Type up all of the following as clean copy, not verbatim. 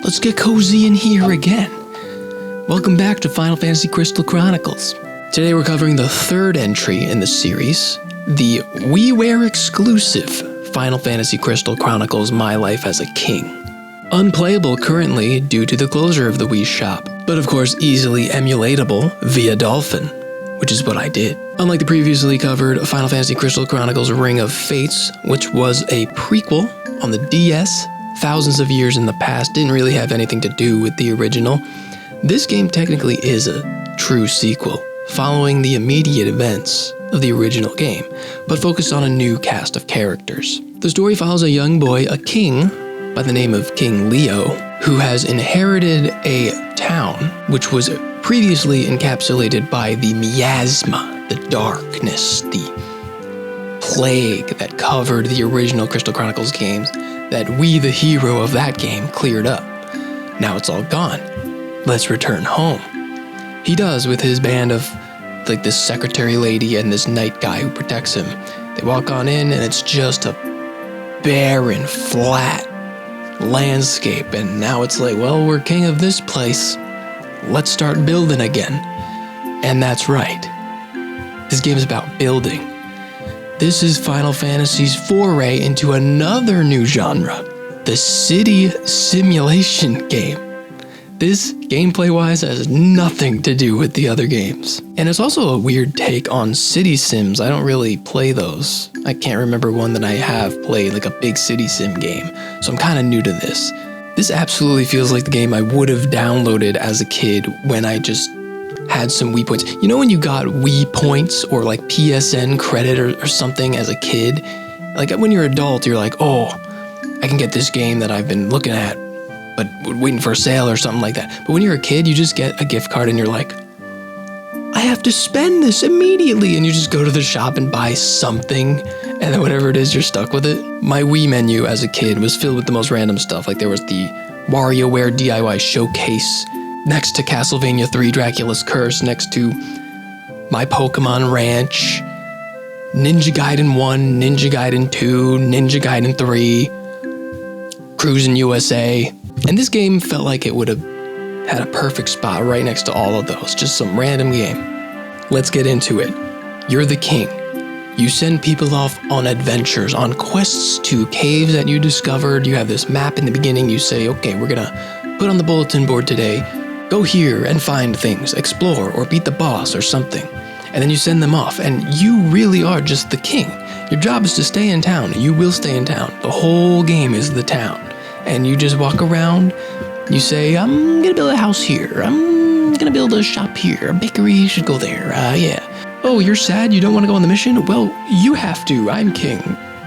let's get cozy in here again. Welcome back to Final Fantasy Crystal Chronicles. Today we're covering the third entry in the series, the WiiWare exclusive Final Fantasy Crystal Chronicles My Life as a King. Unplayable currently due to the closure of the Wii shop, but of course easily emulatable via Dolphin, which is what I did. Unlike the previously covered Final Fantasy Crystal Chronicles Ring of Fates, which was a prequel on the DS, thousands of years in the past, didn't really have anything to do with the original. This game technically is a true sequel, following the immediate events of the original game, but focused on a new cast of characters. The story follows a young boy, a king, by the name of King Leo, who has inherited a town which was previously encapsulated by the miasma, the darkness, the plague that covered the original Crystal Chronicles games that we, the hero of that game, cleared up. Now it's all gone. Let's return home. He does, with his band of like this secretary lady and this knight guy who protects him. They walk on in and it's just a barren, flat landscape, and now it's like, well, we're king of this place. Let's start building again. And that's right. This game is about building. This is Final Fantasy's foray into another new genre, the city simulation game. This, gameplay-wise, has nothing to do with the other games. And it's also a weird take on city sims. I don't really play those. I can't remember one that I have played, like a big city sim game. So I'm kind of new to this. This absolutely feels like the game I would have downloaded as a kid when I just had some Wii points. You know when you got Wii points or like PSN credit or something as a kid? Like when you're an adult, you're like, oh, I can get this game that I've been looking at, but waiting for a sale or something like that. But when you're a kid, you just get a gift card and you're like, I have to spend this immediately. And you just go to the shop and buy something, and then whatever it is, you're stuck with it. My Wii menu as a kid was filled with the most random stuff. Like there was the WarioWare DIY showcase next to Castlevania 3 Dracula's Curse, next to My Pokemon Ranch, Ninja Gaiden 1, Ninja Gaiden 2, Ninja Gaiden 3, Cruisin' USA. And this game felt like it would have had a perfect spot right next to all of those. Just some random game. Let's get into it. You're the king. You send people off on adventures, on quests to caves that you discovered. You have this map in the beginning. You say, okay, we're gonna put on the bulletin board today, go here and find things, explore, or beat the boss or something. And then you send them off, and you really are just the king. Your job is to stay in town. You will stay in town. The whole game is the town. And you just walk around. You say, I'm gonna build a house here. I'm gonna build a shop here. A bakery should go there. Yeah. Oh, you're sad? You don't want to go on the mission? Well, you have to. I'm king.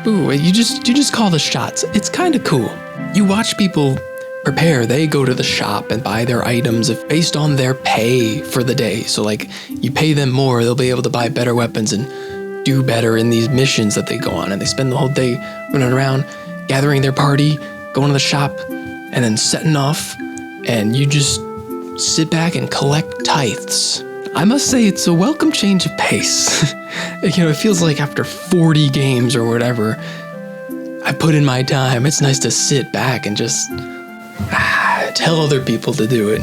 Ooh, you just call the shots. It's kind of cool. You watch people prepare. They go to the shop and buy their items based on their pay for the day. So like you pay them more, they'll be able to buy better weapons and do better in these missions that they go on. And they spend the whole day running around, gathering their party, going to the shop, and then setting off. And you just sit back and collect tithes. I must say it's a welcome change of pace. It feels like after 40 games or whatever, I put in my time. It's nice to sit back and just tell other people to do it,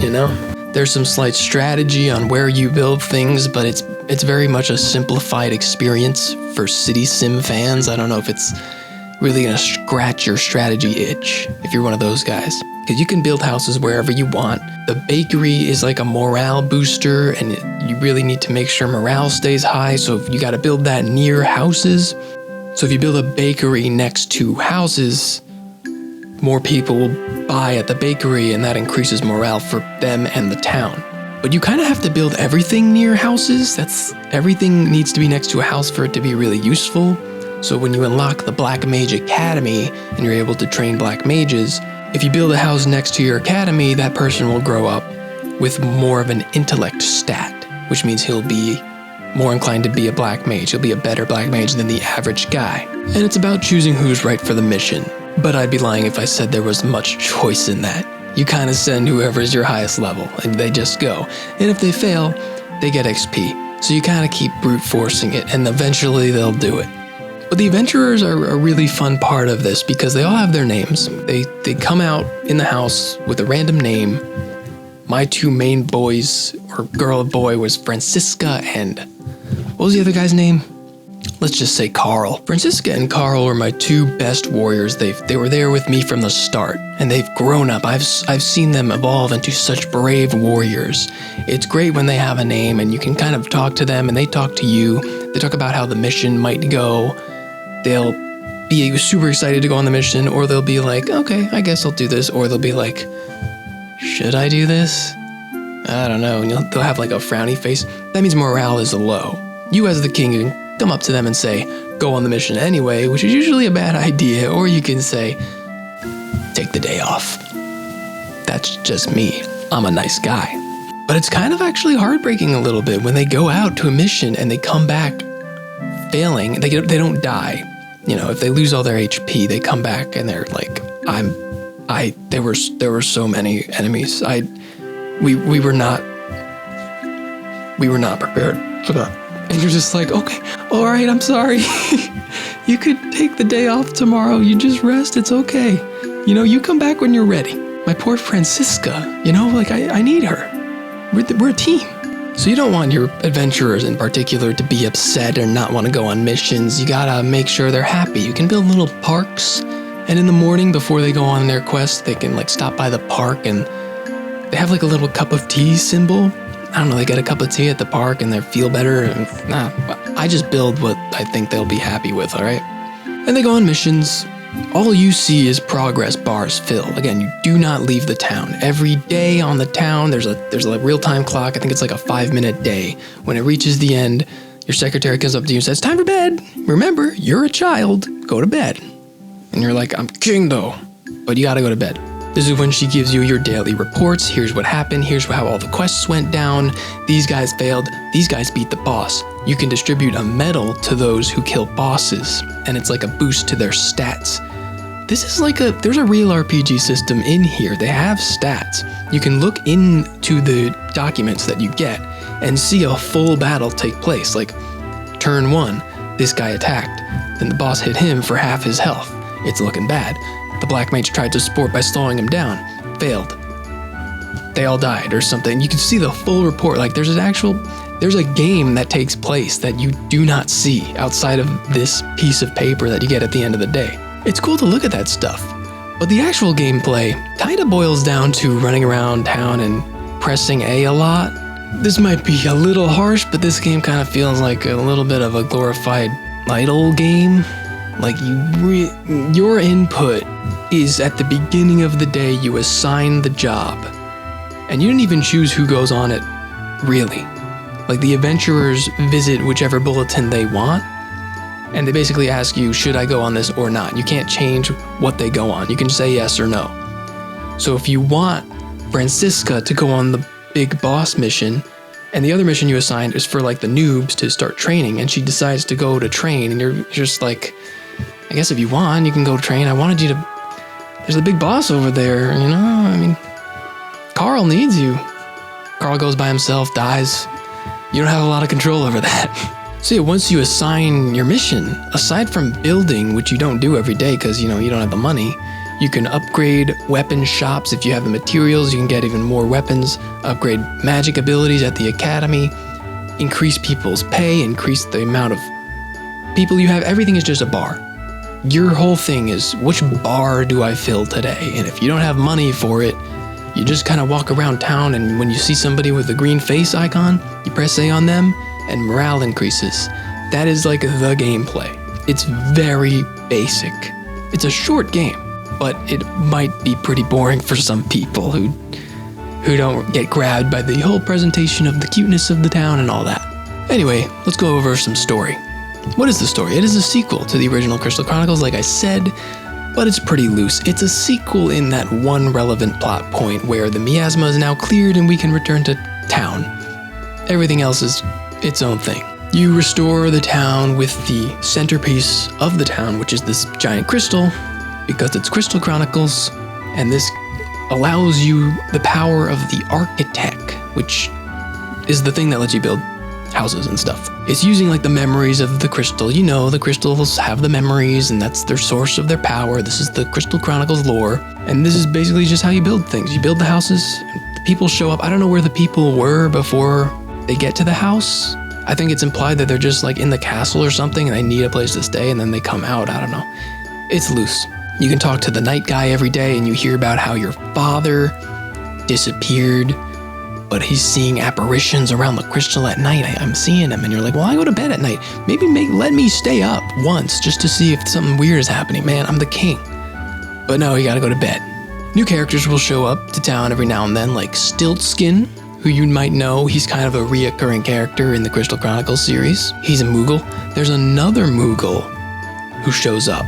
There's some slight strategy on where you build things, but it's very much a simplified experience for city sim fans. I don't know if it's really gonna scratch your strategy itch if you're one of those guys. Because you can build houses wherever you want. The bakery is like a morale booster, and you really need to make sure morale stays high, so you gotta build that near houses. So if you build a bakery next to houses, more people will buy at the bakery, and that increases morale for them and the town. But you kind of have to build everything near houses. Everything needs to be next to a house for it to be really useful. So when you unlock the Black Mage Academy, and you're able to train Black Mages, if you build a house next to your academy, that person will grow up with more of an intellect stat, which means he'll be more inclined to be a Black Mage. He'll be a better Black Mage than the average guy. And it's about choosing who's right for the mission. But I'd be lying if I said there was much choice in that. You kind of send whoever's your highest level, and they just go. And if they fail, they get XP. So you kind of keep brute forcing it, and eventually they'll do it. But the adventurers are a really fun part of this because they all have their names. They come out in the house with a random name. My two main boys, or girl or boy, was Francisca and what was the other guy's name? Let's just say Carl. Francisca and Carl were my two best warriors. They were there with me from the start, and they've grown up. I've seen them evolve into such brave warriors. It's great when they have a name and you can kind of talk to them and they talk to you. They talk about how the mission might go. They'll be super excited to go on the mission, or they'll be like, okay, I guess I'll do this. Or they'll be like, should I do this? I don't know. And they'll have like a frowny face. That means morale is low. You as the king can come up to them and say, go on the mission anyway, which is usually a bad idea. Or you can say, take the day off. That's just me. I'm a nice guy. But it's kind of actually heartbreaking a little bit when they go out to a mission and they come back failing. They don't die. If they lose all their HP, they come back and they're like, there were so many enemies. We were not prepared for that. And you're just like, okay, all right, I'm sorry. You could take the day off tomorrow. You just rest. It's okay. You come back when you're ready. My poor Francisca, I need her. We're a team. So you don't want your adventurers in particular to be upset or not want to go on missions. You gotta make sure they're happy. You can build little parks, and in the morning before they go on their quest, they can stop by the park and they have a little cup of tea symbol. I don't know, they get a cup of tea at the park and they feel better. I just build what I think they'll be happy with, all right? And they go on missions. All you see is progress bars fill. Again, you do not leave the town. Every day on the town, there's a real-time clock. I think it's a 5-minute day. When it reaches the end, your secretary comes up to you and says, time for bed. Remember, you're a child. Go to bed. And you're like, I'm king though. But you gotta go to bed. This is when she gives you your daily reports. Here's what happened. Here's how all the quests went down. These guys failed. These guys beat the boss. You can distribute a medal to those who kill bosses, and it's like a boost to their stats. This is there's a real RPG system in here. They have stats. You can look into the documents that you get and see a full battle take place. Turn 1, this guy attacked. Then the boss hit him for half his health. It's looking bad. The black mage tried to support by slowing him down. Failed. They all died or something. You can see the full report. There's a game that takes place that you do not see outside of this piece of paper that you get at the end of the day. It's cool to look at that stuff, but the actual gameplay kind of boils down to running around town and pressing A a lot. This might be a little harsh, but this game kind of feels like a little bit of a glorified idle game. Your input is at the beginning of the day. You assign the job, and you didn't even choose who goes on it, really. The adventurers visit whichever bulletin they want, and they basically ask you, should I go on this or not? You can't change what they go on. You can say yes or no. So if you want Francisca to go on the big boss mission, and the other mission you assigned is for the noobs to start training, and she decides to go to train, and you're just like, I guess if you want, you can go train. I wanted you to... There's a big boss over there, Carl needs you. Carl goes by himself, dies. You don't have a lot of control over that. So yeah, once you assign your mission, aside from building, which you don't do every day because, you don't have the money, you can upgrade weapon shops. If you have the materials, you can get even more weapons, upgrade magic abilities at the academy, increase people's pay, increase the amount of people you have. Everything is just a bar. Your whole thing is, which bar do I fill today? And if you don't have money for it, you just kind of walk around town, and when you see somebody with a green face icon, you press A on them, and morale increases. That is the gameplay. It's very basic. It's a short game, but it might be pretty boring for some people who don't get grabbed by the whole presentation of the cuteness of the town and all that. Anyway, let's go over some story. What is the story? It is a sequel to the original Crystal Chronicles, like I said, but it's pretty loose. It's a sequel in that one relevant plot point where the miasma is now cleared and we can return to town. Everything else is its own thing. You restore the town with the centerpiece of the town, which is this giant crystal, because it's Crystal Chronicles, and this allows you the power of the architect, which is the thing that lets you build houses and stuff. It's using like the memories of the crystal. You know, the crystals have the memories and that's their source of their power. This is the Crystal Chronicles lore. And this is basically just how you build things. You build the houses, the people show up. I don't know where the people were before they get to the house. I think it's implied that they're just like in the castle or something and they need a place to stay and then they come out. I don't know. It's loose. You can talk to the night guy every day and you hear about how your father disappeared, but he's seeing apparitions around the crystal at night. I'm seeing him, and you're like, well, I go to bed at night. Maybe let me stay up once just to see if something weird is happening. Man, I'm the king. But no, you gotta go to bed. New characters will show up to town every now and then, like Stiltskin, who you might know. He's kind of a reoccurring character in the Crystal Chronicles series. He's a Moogle. There's another Moogle who shows up.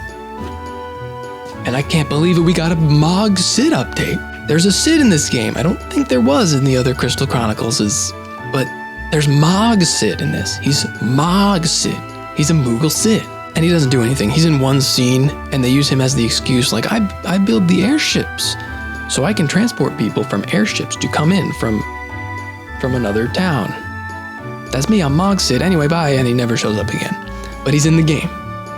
And I can't believe it, we got a Mog Sid update. There's a Sid in this game. I don't think there was in the other Crystal Chronicles, but there's Mog Sid in this. He's Mog Sid. He's a Moogle Sid. And he doesn't do anything. He's in one scene, and they use him as the excuse, like, I build the airships, so I can transport people from airships to come in from another town. That's me, I'm Mog Sid. Anyway, bye, and he never shows up again. But he's in the game.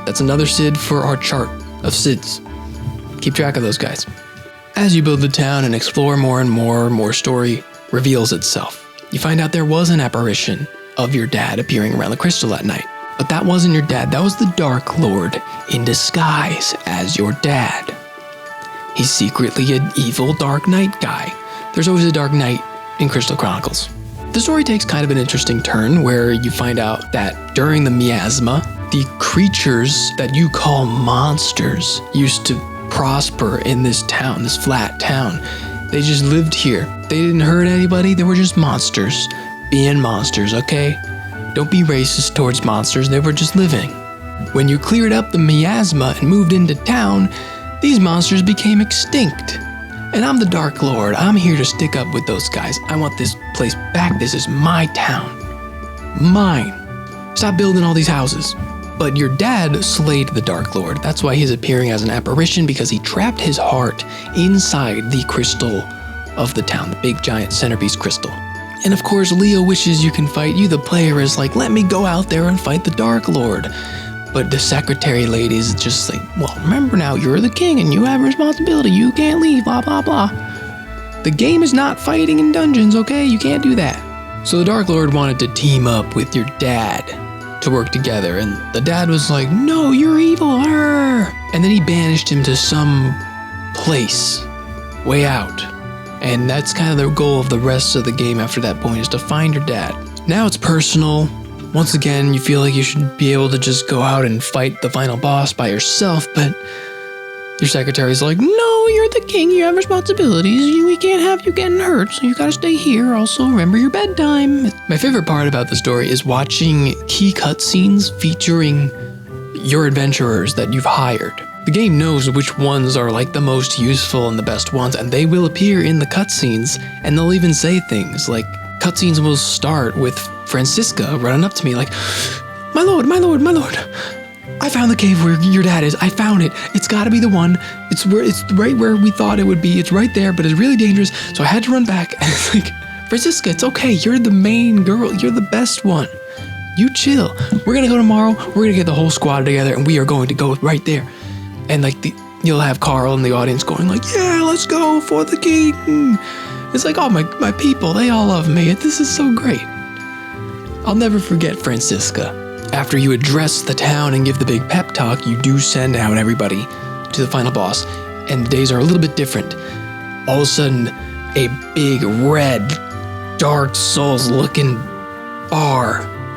That's another Sid for our chart of Sids. Keep track of those guys. As you build the town and explore more and more story reveals itself. You find out there was an apparition of your dad appearing around the crystal at night. But that wasn't your dad, that was the Dark Lord in disguise as your dad. He's secretly an evil Dark Knight guy. There's always a Dark Knight in Crystal Chronicles. The story takes kind of an interesting turn where you find out that during the miasma, the creatures that you call monsters used to prosper in this town, this flat town. They just lived here. They didn't hurt anybody. They were just monsters. Being monsters, okay? Don't be racist towards monsters. They were just living. When you cleared up the miasma and moved into town, these monsters became extinct. And I'm the Dark Lord. I'm here to stick up with those guys. I want this place back. This is my town. Mine. Stop building all these houses. But your dad slayed the Dark Lord. That's why he's appearing as an apparition, because he trapped his heart inside the crystal of the town, the big giant centerpiece crystal. And of course, Leo wishes you can fight. You, the player, is like, let me go out there and fight the Dark Lord. But the secretary lady is just like, well, remember now, you're the king and you have a responsibility. You can't leave, blah, blah, blah. The game is not fighting in dungeons, okay? You can't do that. So the Dark Lord wanted to team up with your dad to work together, and the dad was like, no, you're evil, and then he banished him to some place way out, and that's kind of the goal of the rest of the game after that point, is to find your dad. Now it's personal. Once again, you feel like you should be able to just go out and fight the final boss by yourself, but your secretary's like, no, you're the king, you have responsibilities, we can't have you getting hurt, so you gotta stay here. Also, remember your bedtime. My favorite part about the story is watching key cutscenes featuring your adventurers that you've hired. The game knows which ones are like the most useful and the best ones, and they will appear in the cutscenes, and they'll even say things like, cutscenes will start with Francisca running up to me like, my lord, my lord, my lord, I found the cave where your dad is. I found it. It's got to be the one. It's right where we thought it would be. It's right there, but it's really dangerous. So I had to run back. And it's like, Francisca, it's okay. You're the main girl. You're the best one. You chill. We're gonna go tomorrow. We're gonna get the whole squad together, and we are going to go right there. And like you'll have Carl in the audience going like, yeah, let's go for the king. It's like, oh my people, they all love me. This is so great. I'll never forget Francisca. After you address the town and give the big pep talk, you do send out everybody to the final boss, and the days are a little bit different. All of a sudden, a big red, Dark Souls looking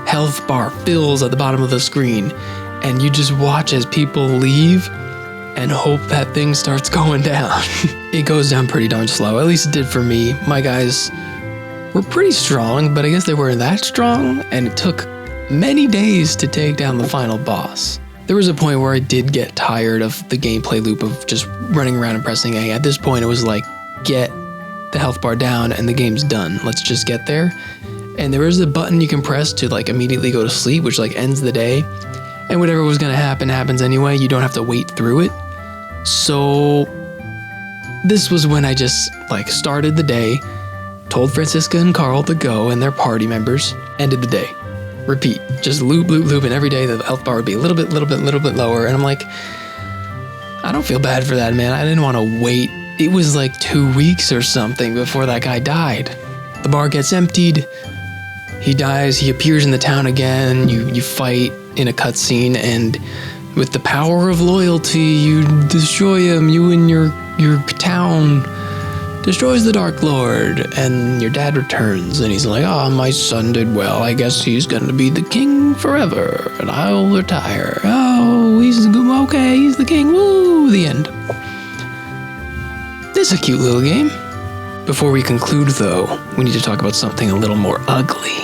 health bar fills at the bottom of the screen, and you just watch as people leave and hope that thing starts going down. It goes down pretty darn slow, at least it did for me. My guys were pretty strong, but I guess they weren't that strong, and it took many days to take down the final boss. There was a point where I did get tired of the gameplay loop of just running around and pressing A. At this point, it was like, get the health bar down and the game's done. Let's just get there. And there is a button you can press to like immediately go to sleep, which like ends the day. And whatever was gonna happen happens anyway. You don't have to wait through it. So this was when I just like started the day, told Francisca and Carl to go and their party members, ended the day. repeat, just loop, and every day the health bar would be a little bit lower. And I'm like, I don't feel bad for that, man. I didn't want to wait. It was like 2 weeks or something before that guy died. The bar gets emptied. He dies. He appears in the town again. You fight in a cutscene, and with the power of loyalty, you destroy him. You and your town destroys the Dark Lord, and your dad returns, and he's like, "Oh, my son did well. I guess he's gonna be the king forever, and I'll retire. Oh, he's okay. He's the king. Woo!" The end. This is a cute little game. Before we conclude, though, we need to talk about something a little more ugly.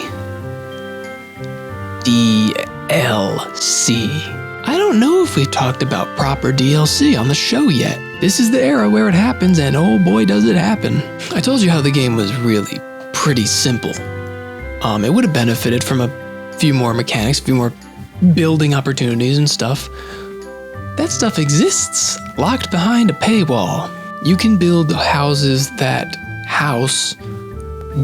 DLC. I don't know if we've talked about proper DLC on the show yet. This is the era where it happens, and oh boy does it happen. I told you how the game was really pretty simple. It would have benefited from a few more mechanics, a few more building opportunities and stuff. That stuff exists, locked behind a paywall. You can build houses that house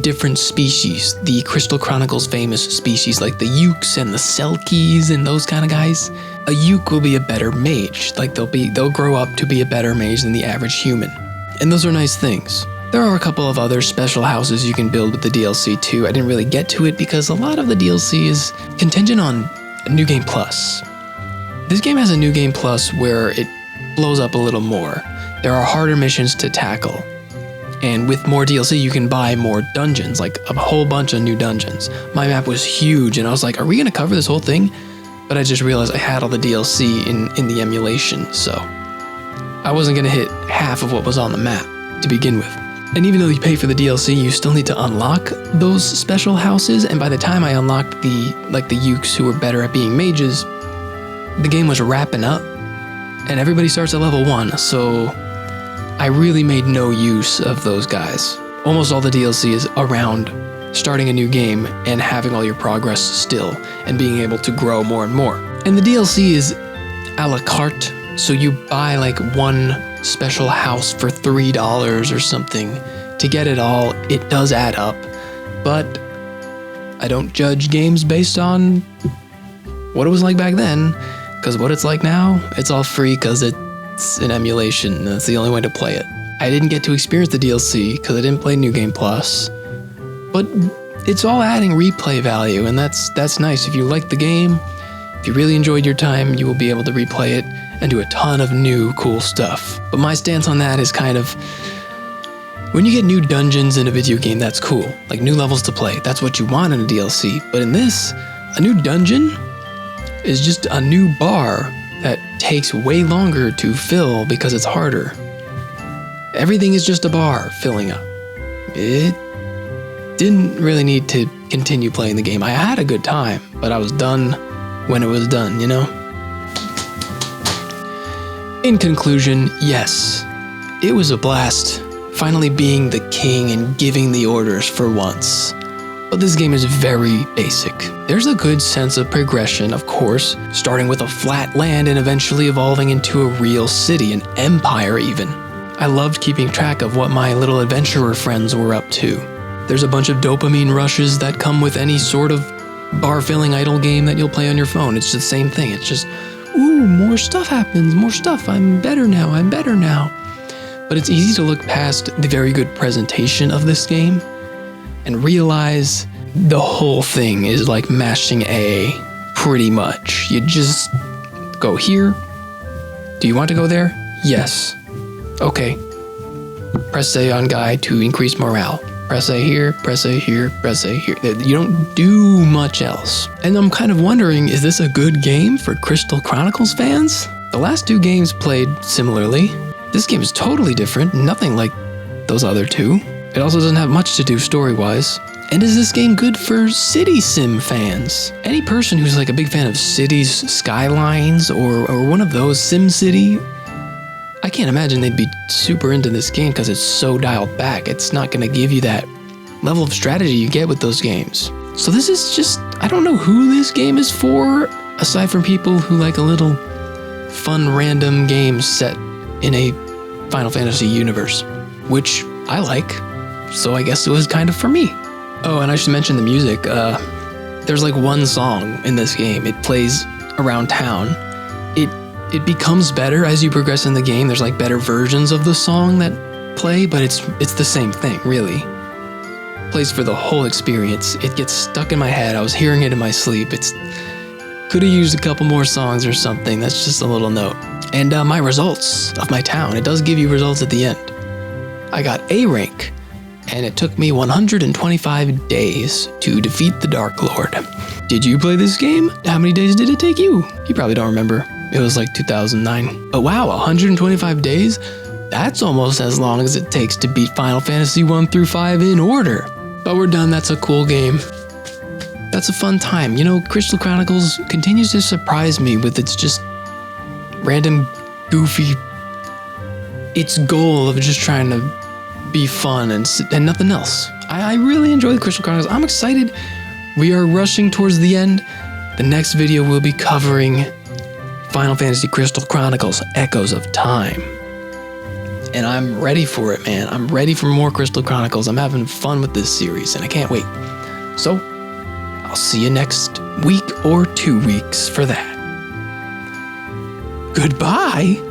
different species, the Crystal Chronicles famous species like the Ukes and the Selkies and those kind of guys. A Uke will be a better mage, like they'll grow up to be a better mage than the average human. And those are nice things. There are a couple of other special houses you can build with the DLC too. I didn't really get to it because a lot of the DLC is contingent on New Game Plus. This game has a New Game Plus where it blows up a little more. There are harder missions to tackle. And with more DLC, you can buy more dungeons, like a whole bunch of new dungeons. My map was huge, and I was like, are we going to cover this whole thing? But I just realized I had all the DLC in the emulation, so I wasn't going to hit half of what was on the map to begin with. And even though you pay for the DLC, you still need to unlock those special houses, and by the time I unlocked the Ukes who were better at being mages, the game was wrapping up, and everybody starts at level 1, so I really made no use of those guys. Almost all the DLC is around starting a new game and having all your progress still and being able to grow more and more. And the DLC is a la carte, so you buy like one special house for $3 or something to get it all. It does add up, but I don't judge games based on what it was like back then, because what it's like now, it's all free because it's an emulation, and that's the only way to play it. I didn't get to experience the DLC because I didn't play New Game Plus, but it's all adding replay value, and that's nice. If you like the game, if you really enjoyed your time, you will be able to replay it and do a ton of new cool stuff. But my stance on that is kind of, when you get new dungeons in a video game, that's cool. Like new levels to play, that's what you want in a DLC. But in this, a new dungeon is just a new bar that takes way longer to fill because it's harder. Everything is just a bar filling up. It didn't really need to continue playing the game. I had a good time, but I was done when it was done, you know? In conclusion, yes, it was a blast, finally being the king and giving the orders for once. But this game is very basic. There's a good sense of progression, of course, starting with a flat land and eventually evolving into a real city, an empire even. I loved keeping track of what my little adventurer friends were up to. There's a bunch of dopamine rushes that come with any sort of bar-filling idle game that you'll play on your phone. It's the same thing. It's just, ooh, more stuff happens, more stuff. I'm better now. But it's easy to look past the very good presentation of this game and realize the whole thing is like mashing A, pretty much. You just go here. Do you want to go there? Yes. Okay. Press A on guy to increase morale. Press A here, press A here, press A here. You don't do much else. And I'm kind of wondering, is this a good game for Crystal Chronicles fans? The last two games played similarly. This game is totally different, nothing like those other two. It also doesn't have much to do story-wise. And is this game good for city sim fans? Any person who's like a big fan of cities, skylines, or one of those, SimCity, I can't imagine they'd be super into this game because it's so dialed back. It's not going to give you that level of strategy you get with those games. So this is just, I don't know who this game is for, aside from people who like a little fun random game set in a Final Fantasy universe, which I like. So I guess it was kind of for me. Oh, and I should mention the music. The there's like one song in this game. It plays around town. It becomes better as you progress in the game. There's like better versions of the song that play, but it's the same thing, really. Plays for the whole experience. It gets stuck in my head. I was hearing it in my sleep. Could have used a couple more songs or something. That's just a little note. And my results of my town. It does give you results at the end. I got A rank, and it took me 125 days to defeat the Dark Lord. Did you play this game? How many days did it take you? You probably don't remember. It was like 2009. But wow, 125 days? That's almost as long as it takes to beat Final Fantasy 1 through 5 in order. But we're done. That's a cool game. That's a fun time. You know, Crystal Chronicles continues to surprise me with its just random, goofy, its goal of just trying to be fun and nothing else. I really enjoy the Crystal Chronicles. I'm excited. We are rushing towards the end. The next video will be covering Final Fantasy Crystal Chronicles Echoes of Time. And I'm ready for it, man. I'm ready for more Crystal Chronicles. I'm having fun with this series, and I can't wait. So, I'll see you next week or 2 weeks for that. Goodbye.